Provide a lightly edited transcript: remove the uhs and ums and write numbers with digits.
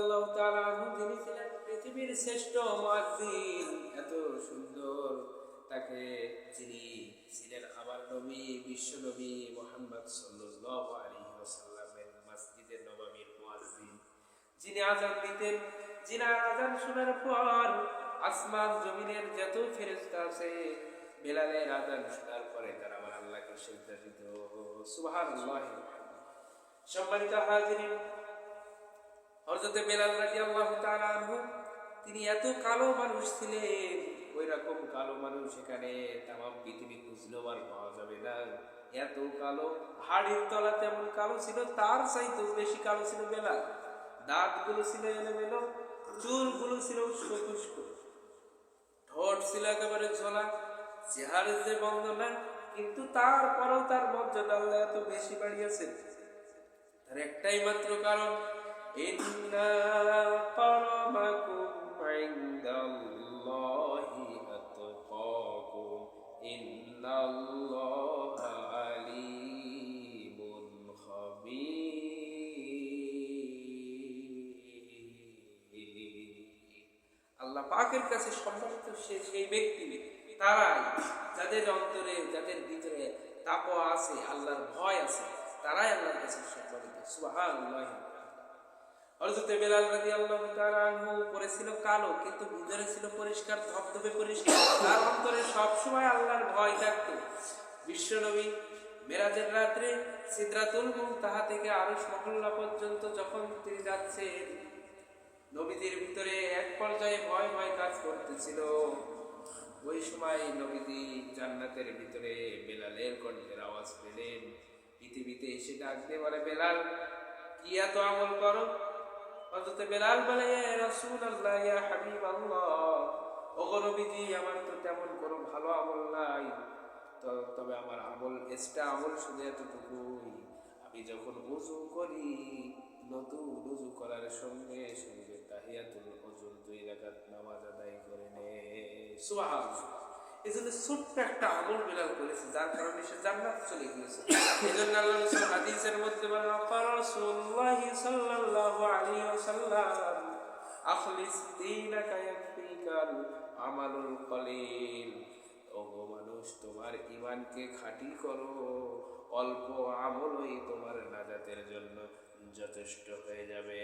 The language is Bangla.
আল্লাহ তাআলা যিনি ছিলেন পৃথিবীর শ্রেষ্ঠ মুয়াজ্জিন, এত সুন্দর তাকে যিনি ছিলেন আমার নবী, বিশ্ব নবী মুহাম্মদ সাল্লাল্লাহু আলাইহি ওয়াসাল্লামের মসজিদে নববীর মুয়াজ্জিন, যিনি আযান দিতেন, যিনার আযান শোনার পর আসমান জমিনের যত ফেরেশতা আছে বেলালের আযান শোনার পরে তারা আমার আল্লাহকে সিজদা দিত। সুবহানাল্লাহ। সম্মানিত হাজিরিন, হযরত বেলাল রাদিয়াল্লাহু তাআলা আনহু তিনি এত কালো মানুষ ছিলেন, ওই রকম কালো মানুষ এখানে তামাম পৃথিবী খুঁজলেও আর পাওয়া যাবে না। এত কালো, হাড়ির তলা তেমন কালো ছিল, তার চাইতেও বেশি কালো ছিল বেলাল। দাঁতগুলো ছিল এলোমেলো, চুলগুলো ছিল উস্কো খুস্কো, ঠোঁট ছিল একেবারে ঝোলা, চেহারা যে বন্ধ না, কিন্তু তারপরেও তার মর্যাদা আল্লাহ এত বেশি বাড়িয়েছেন। তার একটাই মাত্র কারণ, ইন্না আকরামাকুম ইনদাল্লাহি আতকাকুম ইন্নাল্লাহা আলিমুন খাবীর। আল্লাহ পাকের কাছে সম্মানিত সেই ব্যক্তি তারাই যাদের অন্তরে, যাদের ভিতরে তাকওয়া আছে, আল্লাহর ভয় আছে, তারাই আল্লাহর কাছে সম্মানিত। সুবহানাল্লাহ। হযরত বেলাল রাদিয়াল্লাহু তাআলা আনহু পরে ছিল কালো, কিন্তু ভিতরে ছিল পরিষ্কার, ধবধবে পরিষ্কার। তার অন্তরে সব সময় আল্লাহর ভয় থাকতো। বিশ্বনবী মেরাজের রাত্রে সিদরাতুল মুনতাহা থেকে আরশ মহল্লা পর্যন্ত যখন তিনি যাচ্ছেন, নবীদের ভিতরে এক পর্যায়ে ভয় ভয় কাজ করতেছিল। ওই সময় নবীজি জান্নাতের ভিতরে বেলালের কণ্ঠের আওয়াজ পেলেন। পৃথিবীতে এসে ডাক দিয়ে বলে, বেলাল কি এত আমল করো? হযরত বেলাল বলে, ইয়া রাসূলুল্লাহ, ইয়া হাবিবাল্লাহ, ওগো নবীজি, আমার তো তেমন কোনো ভালো আমল নাই, তবে আমার আমল, এক্সট্রা আমল শুধু এতটুকুই, আমি যখন ওযু করি, নতুন ওযু করার সঙ্গে সঙ্গে তাহিয়াতুল ওযুর 2 রাকাত নামাজ আদায় করে নে। সুবহানাল্লাহ। এজন্য ছোট্ট একটা আমল বেলাল করেছে, যার কারণে সে জান্নাত চলে গিয়েছে। এজন্য আল্লাহ রাসূল হাদিসের মধ্যে বলেন, রাসূলুল্লাহ সাল্লাল্লাহু আলাইহি ওয়াসাল্লাম, আখলিস দীনাকা ইয়াকফিকাল আমালুল কলিল। ওগো মানুষ, তোমার ঈমানকে খাঁটি করো, অল্প আমলই তোমার নাজাতের জন্য যথেষ্ট হয়ে যাবে।